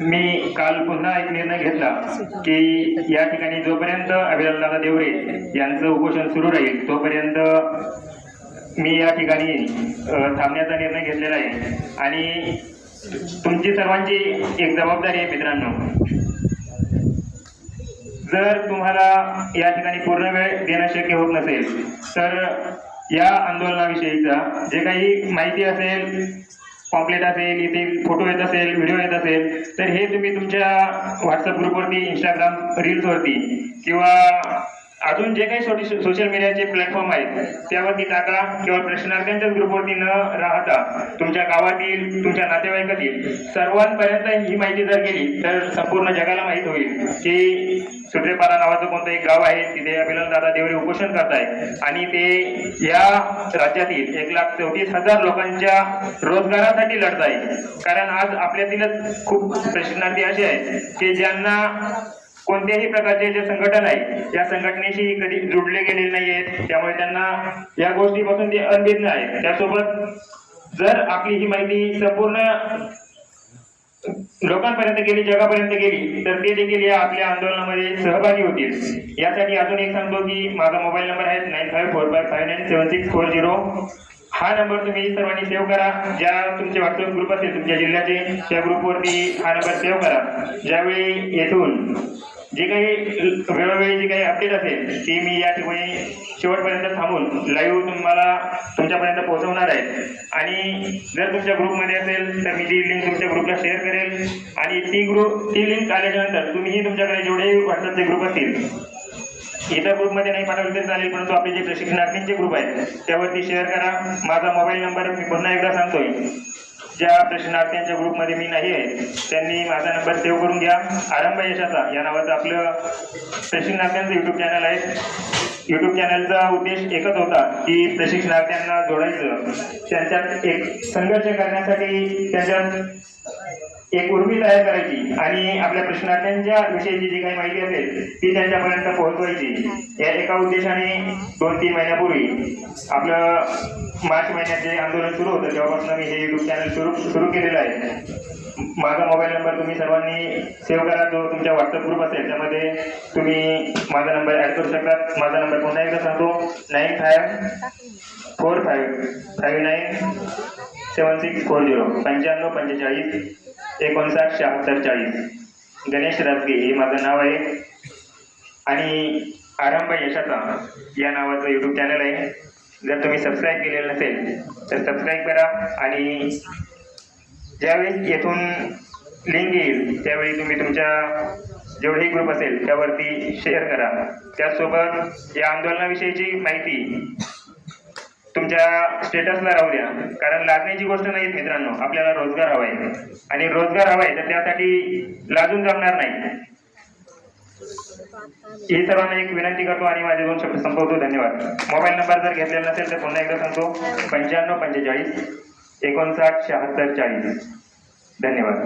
मी काल पुन्हा एक निर्णय घेतला की या ठिकाणी जोपर्यंत अभिलाषदादा देवरे यांचं उपोषण सुरू राहील तोपर्यंत मी या ठिकाणी थांबण्याचा निर्णय घेतलेला आहे। आणि तुमची सर्वांची एक जबाबदारी आहे मित्रांनो, जर तुम्हाला या ठिकाणी पूर्ण वेळ देणं शक्य होत नसेल तर या आंदोलनाविषयीचा जे काही माहिती असेल, पॉम्पलेट असेल, इथे फोटो येत असेल, व्हिडिओ येत असेल, तर हे तुम्ही तुमच्या व्हॉट्सअप ग्रुपवरती, इंस्टाग्राम रील्सवरती किंवा अजून जे काही सोशल मीडियाचे प्लॅटफॉर्म आहेत त्यावरती टाका। केवळ प्रश्नार्थ्यांच्याच ग्रुपवरती न राहता तुमच्या गावातील, तुमच्या नातेवाईकातील सर्वांपर्यंत ही माहिती जर गेली तर संपूर्ण जगाला माहीत होईल की सुत्रेपारा नावाचं कोणतं एक गाव आहे, तिथे अभिलाषदादा देवरे उपोषण करताय आणि ते या राज्यातील 1,34,000 लोकांच्या रोजगारासाठी लढत आहे। कारण आज आपल्यातीलच खूप प्रशिक्षणार्थी असे आहेत की ज्यांना कोणत्याही प्रकारचे जे संघटन आहे या संघटनेशी कधी जोडले गेलेले नाही आहेत, त्यामुळे त्यांना या गोष्टीपासून ते अनभिज्ञ आहेत। त्यासोबत जर आपली ही माहिती संपूर्ण लोकांपर्यंत गेली, जगापर्यंत गेली, तर ते देखील या आपल्या आंदोलनामध्ये सहभागी होतील। यासाठी अजून एक सांगतो की माझा मोबाईल नंबर आहे 9545597640। हा नंबर तुम्ही सर्वांनी सेव्ह करा। ज्या तुमचे व्हॉट्सअप ग्रुप असेल तुमच्या जिल्ह्याचे, त्या ग्रुपवरती हा नंबर सेव्ह करा। ज्यावेळी येथून जे काही वेळोवेळी जी काही अपडेट असेल ती मी या ठिकाणी शेवटपर्यंत थांबून लाईव्ह तुम्हाला तुमच्यापर्यंत पोहोचवणार आहे। आणि जर तुमच्या ग्रुपमध्ये असेल तर मी ती लिंक तुमच्या ग्रुपला शेअर करेल आणि ती लिंक आल्याच्यानंतर तुम्हीही तुमच्याकडे जेवढे व्हॉट्सअपचे ग्रुप असतील, इतर ग्रुपमध्ये नाही पाठवले तरी चालेल, परंतु आपले जे प्रशिक्षणार्थींचे ग्रुप आहेत त्यावरती शेअर करा। माझा मोबाईल नंबर मी पुन्हा एकदा सांगतोय, ज्या प्रशिक्षणार्थ्यांच्या ग्रुपमध्ये मी नाही आहे त्यांनी माझा नंबर सेव्ह करून घ्या। आरंभ यशाचा या नावाचं आपलं प्रशिक्षणार्थ्यांचं यूट्यूब चॅनल आहे। यूट्यूब चॅनलचा उद्देश एकच होता की प्रशिक्षणार्थ्यांना जोडायचं, त्यांच्यात एक संघर्ष करण्यासाठी त्यांच्यात एक उर्मी तयार करायची आणि आपल्या प्रशिक्षणार्थ्यांच्या विषयीची जी काही माहिती असेल ती त्यांच्यापर्यंत पोहोचवायची। या एका उद्देशाने 2-3 महिन्यापूर्वी आपलं मार्च महिन्यात जे आंदोलन सुरू होतं तेव्हापासून मी हे यूट्यूब चॅनल सुरू केलेलं आहे। माझा मोबाईल नंबर तुम्ही सर्वांनी सेव्ह करा। जो तुमच्या व्हॉट्सअप ग्रुप असेल त्यामध्ये तुम्ही माझा नंबर ॲड करू शकता। माझा नंबर पुन्हा एकदा सांगतो 9545597640 9545597640। गणेश राजगे हे माझं नाव आहे आणि आरंभ यशाचा या नावाचं यूट्यूब चॅनल आहे। जर तुम्ही सबस्क्राईब केलेलं नसेल तर सबस्क्राईब करा आणि ज्यावेळेस येथून लिंक येईल त्यावेळी तुम्ही तुमच्या जेवढेही ग्रुप असेल त्यावरती शेअर करा। त्याचसोबत या आंदोलनाविषयीची माहिती तुमच्या स्टेटसला राहू द्या, कारण लाजण्याची गोष्ट नाही मित्रांनो। आपल्याला रोजगार हवा आहे आणि रोजगार हवा आहे तर त्यासाठी लाजून जमणार नाही। ही सर्वांना एक विनंती करतो आणि माझे 2 शब्द संपवतो। धन्यवाद। मोबाईल नंबर जर घेतलेला नसेल तर पुन्हा एकदा सांगतो 9545597640। धन्यवाद।